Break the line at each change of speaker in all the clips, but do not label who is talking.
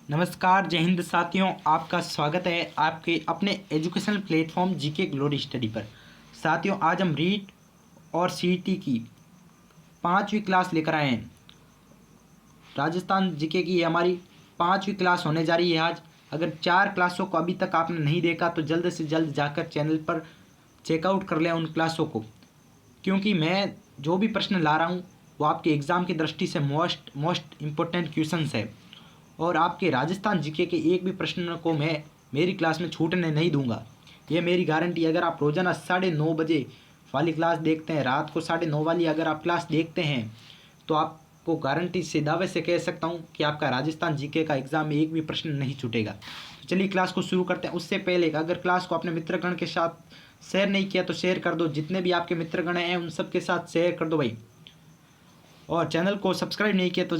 नमस्कार, जय हिंद साथियों। आपका स्वागत है आपके अपने educational platform GK glory study पर। साथियों, आज हम रीट और सीईटी की 5वीं क्लास लेकर आए हैं। राजस्थान जीके की हमारी 5वीं क्लास होने जा रही है आज। अगर 4 क्लासों को अभी तक आपने नहीं देखा तो जल्द से जल्द जाकर चैनल पर चेकआउट कर लें उन क्लासों को, क्योंकि मैं जो भी प्रश्न ला रहा हूँ वो आपके एग्ज़ाम की दृष्टि से मोस्ट इम्पोर्टेंट क्वेश्चंस है और आपके राजस्थान जीके के एक भी प्रश्न को मैं मेरी क्लास में छूटने नहीं दूंगा। ये मेरी गारंटी। अगर आप रोज़ाना 9:30 बजे वाली क्लास देखते हैं, रात को 9:30 वाली अगर आप क्लास देखते हैं, तो आपको गारंटी से दावे से कह सकता हूँ कि आपका राजस्थान जीके का एग्ज़ाम में एक भी प्रश्न नहीं छूटेगा। तो चलिए क्लास को शुरू करते हैं। उससे पहले अगर क्लास को अपने मित्रगण के साथ शेयर नहीं किया तो शेयर कर दो। जितने भी आपके मित्रगण हैं उन सब के साथ शेयर कर दो भाई। और चैनल को सब्सक्राइब नहीं किया तो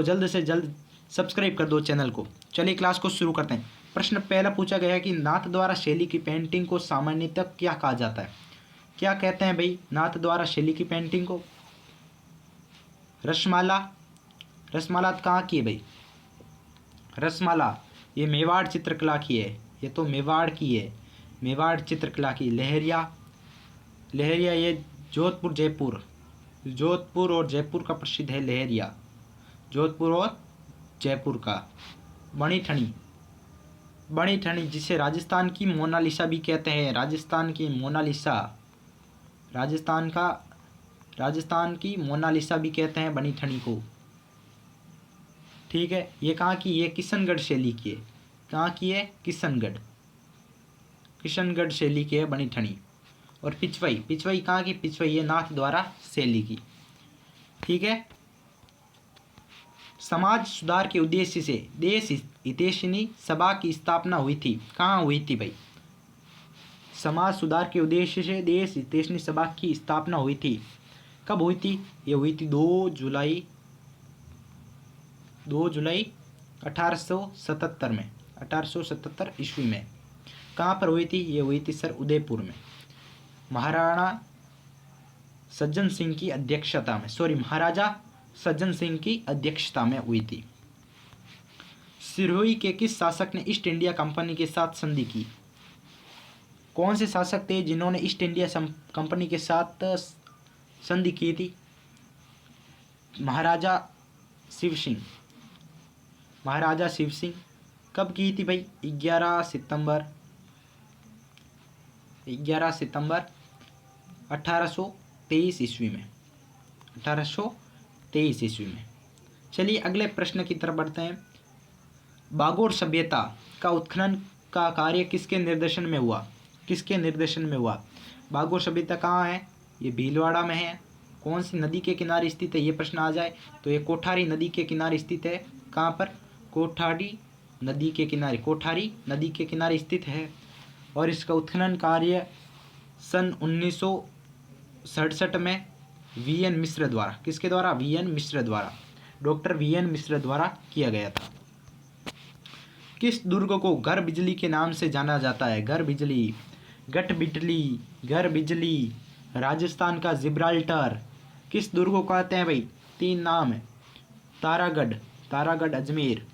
जल्द से जल्द सब्सक्राइब कर दो चैनल को। चलिए क्लास को शुरू करते हैं। प्रश्न पहला पूछा गया है कि नाथ द्वारा शैली की पेंटिंग को सामान्यतः क्या कहा जाता है? क्या कहते हैं भाई नाथ द्वारा शैली की पेंटिंग को? रसमाला। रसमाला कहाँ की है भाई? रसमाला ये मेवाड़ चित्रकला की है। ये तो मेवाड़ की है, मेवाड़ चित्रकला की। लहरिया। लहरिया ये जोधपुर और जयपुर का प्रसिद्ध है लहरिया। जोधपुर और जयपुर का। बणिठनी। बणिठनी जिसे राजस्थान की मोनालिसा भी कहते हैं। राजस्थान की मोनालिसा। राजस्थान की मोनालिसा भी कहते हैं बणिठनी को। ठीक है। ये कहाँ की? ये किशनगढ़ शैली की है। कहाँ की है? किशनगढ़ शैली की है बणिठनी। और पिछवई। पिछवई कहाँ की? पिछवई ये नाथ द्वारा शैली की। ठीक है। समाज सुधार के उद्देश्य से देश हितैषिणी सभा की स्थापना हुई थी। कहाँ हुई थी भाई? समाज सुधार के उद्देश्य से देश हितैषिणी सभा की स्थापना हुई थी। कब हुई थी? ये हुई थी 2 जुलाई 1877 में, 1877 ईस्वी में। कहाँ पर हुई थी? ये हुई थी सर उदयपुर में। महाराणा सज्जन सिंह की अध्यक्षता में, महाराजा सज्जन सिंह की अध्यक्षता में हुई थी। सिरोही के किस शासक ने ईस्ट इंडिया कंपनी के साथ संधि की? कौन से शासक थे जिन्होंने ईस्ट इंडिया कंपनी के साथ संधि की थी? महाराजा शिव सिंह। महाराजा शिव सिंह। कब की थी भाई? 11 सितंबर 1823 ईस्वी में। 1823 ईस्वी में। चलिए अगले प्रश्न की तरफ बढ़ते हैं। बागोर सभ्यता का उत्खनन का कार्य किसके निर्देशन में हुआ? किसके निर्देशन में हुआ? बागोर सभ्यता कहाँ है? ये भीलवाड़ा में है। कौन सी नदी के किनारे स्थित है? ये प्रश्न आ जाए तो ये कोठारी नदी के किनारे स्थित है। कहाँ पर? कोठारी नदी के किनारे स्थित है। और इसका उत्खनन कार्य सन 1967 में वीएन मिश्र द्वारा, किसके द्वारा? वीएन मिश्र द्वारा, डॉक्टर वीएन मिश्र द्वारा किया गया था। किस दुर्ग को घर बिजली के नाम से जाना जाता है? घर बिजली, गठ बिजली, घर बिजली, राजस्थान का जिब्राल्टर। किस दुर्ग को कहते हैं भाई? 3 नाम है। तारागढ़ अजमेर,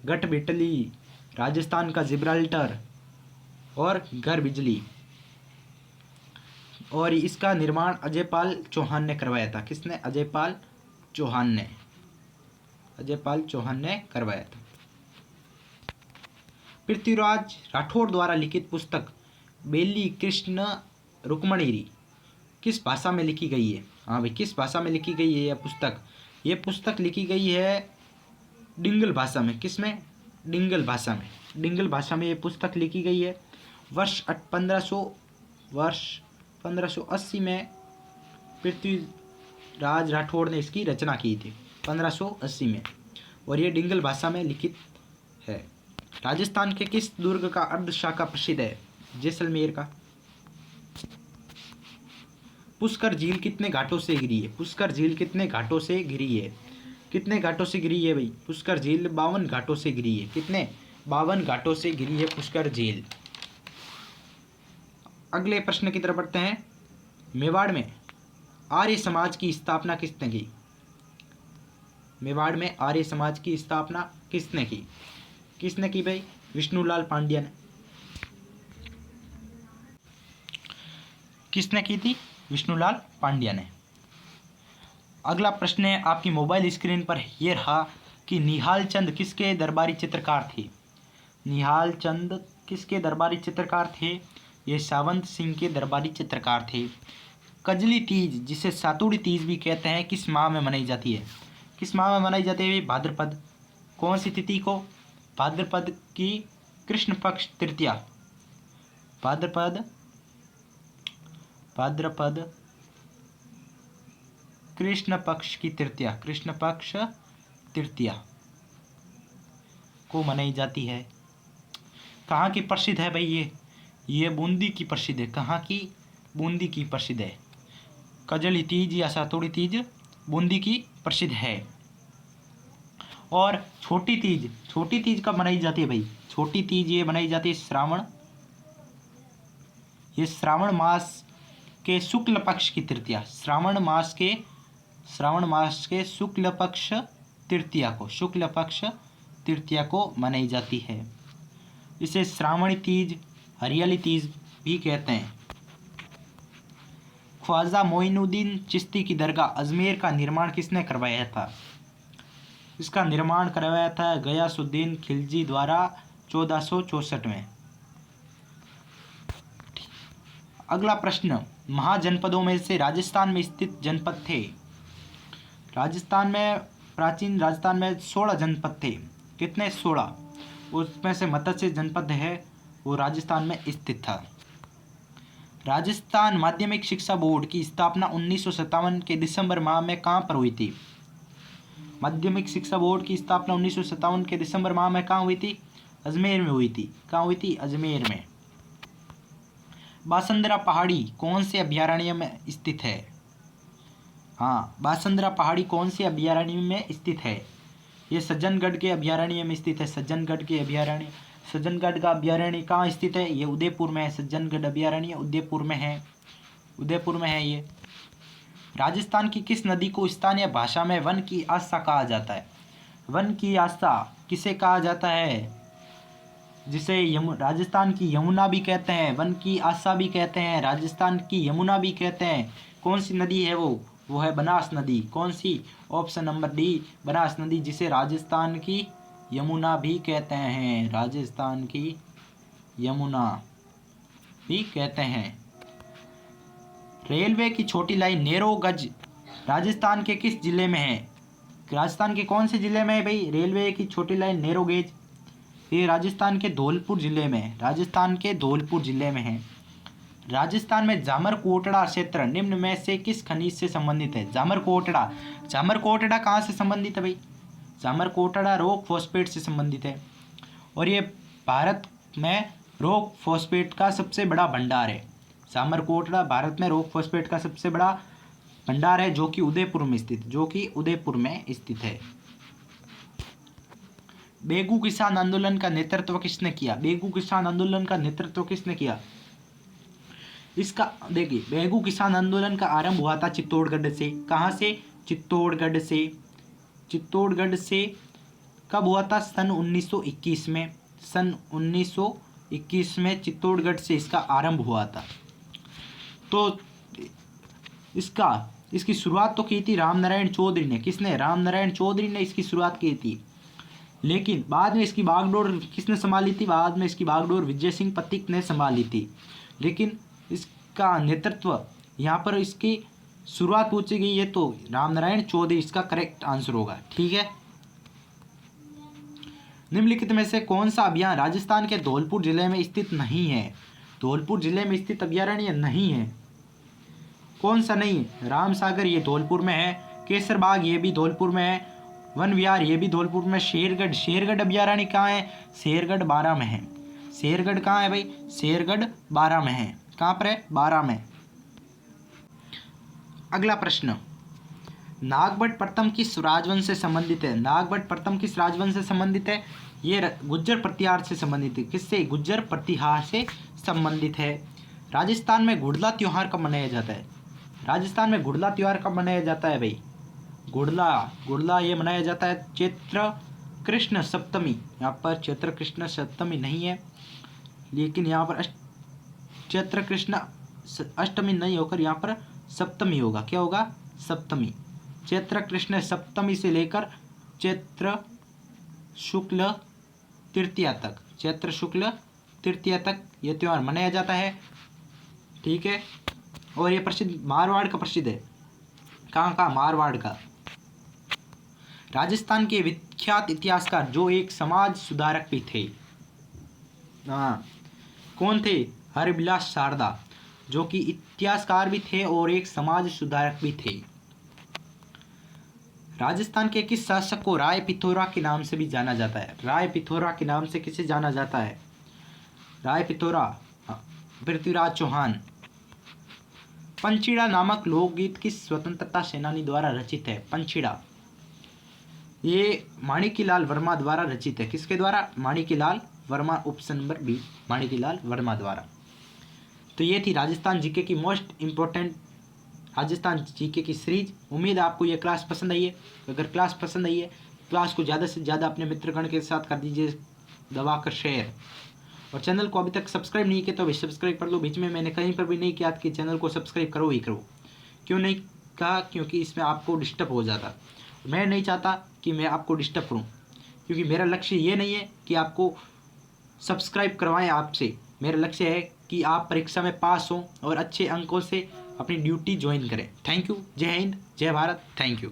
गठ बिजली राजस्थान का जिब्राल्टर और घर बिजली। और इसका निर्माण अजयपाल चौहान ने करवाया था। किसने? अजयपाल चौहान ने करवाया था। पृथ्वीराज राठौड़ द्वारा लिखित पुस्तक बेली कृष्ण रुक्मणीरी किस भाषा में लिखी गई है? हाँ भाई, किस भाषा में लिखी गई है यह पुस्तक? ये पुस्तक लिखी गई है डिंगल भाषा में। किसमें? डिंगल भाषा में ये पुस्तक लिखी गई है। वर्ष 1580 में पृथ्वीराज राठौड़ ने इसकी रचना की थी, 1580 में। और ये डिंगल भाषा में लिखित है। राजस्थान के किस दुर्ग का अर्धशाखा प्रसिद्ध है? जैसलमेर का। पुष्कर झील कितने घाटों से घिरी है? पुष्कर झील कितने घाटों से घिरी है? कितने घाटों से घिरी है भाई? पुष्कर झील 52 घाटों से घिरी है। कितने? 52 घाटों से घिरी है पुष्कर झील। अगले प्रश्न की तरफ बढ़ते हैं। मेवाड़ में आर्य समाज की स्थापना किसने की? मेवाड़ में आर्य समाज की स्थापना किसने की? किसने की भाई? विष्णुलाल पांड्या ने। किसने की थी? विष्णुलाल पांड्या ने। अगला प्रश्न है आपकी मोबाइल स्क्रीन पर ये रहा कि निहाल चंद किसके दरबारी चित्रकार थे? निहाल चंद किसके दरबारी चित्रकार थे? ये सावंत सिंह के दरबारी चित्रकार थे। कजली तीज, जिसे सातुड़ी तीज भी कहते हैं, किस माह में मनाई जाती है? किस माह में मनाई जाती है? भाद्रपद। कौन सी तिथि को? भाद्रपद की कृष्ण पक्ष तृतीया। भाद्रपद कृष्ण पक्ष की तृतीया, कृष्ण पक्ष तृतीया को मनाई जाती है। कहाँ की प्रसिद्ध है भाई? ये बूंदी की प्रसिद्ध है। कहाँ की? बूंदी की प्रसिद्ध है। कजली तीज या सातुड़ी तीज बूंदी की प्रसिद्ध है। और छोटी तीज कब मनाई जाती है भाई? छोटी तीज ये मनाई जाती है श्रावण मास के शुक्ल पक्ष की तृतीया। श्रावण मास के शुक्ल पक्ष तृतीया को मनाई जाती है। इसे श्रावणी तीज, हरियाली तीज भी कहते हैं। ख्वाजा मोइनुद्दीन चिश्ती की दरगाह अजमेर का निर्माण किसने करवाया था? इसका निर्माण करवाया था गयासुद्दीन खिलजी द्वारा 1464 में। अगला प्रश्न, महाजनपदों में से राजस्थान में स्थित जनपद थे। प्राचीन राजस्थान में 16 जनपद थे। कितने? 16। उसमें से मत्स्य जनपद है वो राजस्थान में स्थित था। राजस्थान माध्यमिक शिक्षा बोर्ड की स्थापना 1957 के दिसंबर माह में कहाँ पर हुई थी? माध्यमिक शिक्षा बोर्ड की स्थापना 1957 के दिसंबर माह में कहाँ हुई थी? अजमेर में हुई थी। कहाँ हुई थी? अजमेर में। बासंदरा पहाड़ी कौन से अभयारण्य में स्थित है? हाँ, बासंदरा पहाड़ी कौन से अभयारण्य में स्थित है? ये सज्जनगढ़ के अभयारण्य में स्थित है। सज्जनगढ़ का अभयारण्य कहाँ स्थित है? ये उदयपुर में है। सज्जनगढ़ अभयारण्य उदयपुर में है ये। राजस्थान की किस नदी को स्थानीय भाषा में वन की आस्था कहा जाता है? वन की आस्था किसे कहा जाता है? जिसे राजस्थान की यमुना भी कहते हैं, वन की आस्था भी कहते हैं, राजस्थान की यमुना भी कहते हैं। कौन सी नदी है वो है बनास नदी। कौन सी? ऑप्शन नंबर डी, बनास नदी, जिसे राजस्थान की यमुना भी कहते हैं। राजस्थान की यमुना भी कहते हैं। रेलवे की छोटी लाइन नैरो गज राजस्थान के किस जिले में है? राजस्थान के कौन से जिले में है भाई रेलवे की छोटी लाइन नैरो गेज? ये राजस्थान के धौलपुर जिले में है। राजस्थान में जामरकोटड़ा क्षेत्र निम्न में से किस खनिज से संबंधित है? जामरकोटड़ा कहाँ से संबंधित है भाई? जामरकोटड़ा रॉक फॉस्फेट से संबंधित है। और ये भारत में रॉक फॉस्फेट का सबसे बड़ा भंडार है। जामरकोटड़ा भारत में रॉक फॉस्फेट का सबसे बड़ा भंडार है, जो कि उदयपुर में स्थित है। बेगू किसान आंदोलन का नेतृत्व किसने किया? इसका देखिए, बेगू किसान आंदोलन का आरंभ हुआ था चित्तौड़गढ़ से। कहाँ से? चित्तौड़गढ़ से कब हुआ था? सन 1921 में चित्तौड़गढ़ से इसका आरंभ हुआ था। तो इसकी शुरुआत तो की थी रामनारायण चौधरी ने। किसने? रामनारायण चौधरी ने इसकी शुरुआत की थी। लेकिन बाद में इसकी बागडोर किसने संभाली थी? बाद में इसकी बागडोर विजय सिंह पथिक ने संभाली थी। लेकिन इसका नेतृत्व यहाँ पर इसकी शुरुआत पूछी गई है तो रामनारायण चौधरी इसका करेक्ट आंसर होगा। ठीक है। निम्नलिखित में से कौन सा अभयारण्य राजस्थान के धौलपुर जिले में स्थित नहीं है? धौलपुर जिले में स्थित अभयारण्य नहीं है। कौन सा नहीं है? रामसागर ये धौलपुर में है। केसरबाग ये भी धौलपुर में है। वन विहार ये भी धौलपुर में। शेरगढ़ अभयारण्य कहाँ है? शेरगढ़ बारां में है। शेरगढ़ कहाँ है भाई? शेरगढ़ बारां में है। कहाँ पर है? बारां में। अगला प्रश्न, नागभट्ट प्रथम किस राजवंश से संबंधित है? ये गुज्जर प्रतिहार से संबंधित है। किससे? गुज्जर प्रतिहार से संबंधित है। राजस्थान में घुड़ला त्योहार कब मनाया जाता है? भाई? घुड़ला ये मनाया जाता है चैत्र कृष्ण सप्तमी, यहाँ पर चैत्र कृष्ण सप्तमी नहीं है, लेकिन यहाँ पर चैत्र कृष्ण अष्टमी नहीं होकर यहाँ पर सप्तमी होगा। क्या होगा? सप्तमी। चैत्र कृष्ण सप्तमी से लेकर चैत्र शुक्ल तृतीया तक, चैत्र शुक्ल तृतीया तक यह त्यौहार मनाया जाता है। ठीक है, और ये प्रसिद्ध मारवाड़ का प्रसिद्ध है। कहाँ का? मारवाड़ का। राजस्थान के विख्यात इतिहासकार जो एक समाज सुधारक भी थे, हाँ, कौन थे? हरिबिलास शारदा, जो कि इतिहासकार भी थे और एक समाज सुधारक भी थे। राजस्थान के किस शासक को राय पिथौरा के नाम से भी जाना जाता है? राय पिथौरा के नाम से किसे जाना जाता है? राय पिथौरा, पृथ्वीराज चौहान। पंचीड़ा नामक लोकगीत किस स्वतंत्रता सेनानी द्वारा रचित है? पंचीड़ा, ये माणिक्यलाल वर्मा द्वारा रचित है। किसके द्वारा? Manikyalal Verma, option number B, Manikyalal Verma द्वारा। तो ये थी राजस्थान जीके की मोस्ट इम्पोर्टेंट राजस्थान जीके की सीरीज। उम्मीद है आपको ये क्लास पसंद आई है। अगर क्लास पसंद आई है, क्लास को ज़्यादा से ज़्यादा अपने मित्रगण के साथ कर दीजिए दबाकर शेयर, और चैनल को अभी तक सब्सक्राइब नहीं किया तो अभी सब्सक्राइब कर लो। बीच में मैंने कहीं पर भी नहीं किया कि चैनल को सब्सक्राइब करो ही करो। क्यों नहीं कहा? क्योंकि इसमें आपको डिस्टर्ब हो जाता। मैं नहीं चाहता कि मैं आपको डिस्टर्ब करूं, क्योंकि मेरा लक्ष्य ये नहीं है कि आपको सब्सक्राइब करवाएं आपसे। मेरा लक्ष्य है कि आप परीक्षा में पास हों और अच्छे अंकों से अपनी ड्यूटी ज्वाइन करें। Thank you. जय हिंद, जय भारत। Thank you.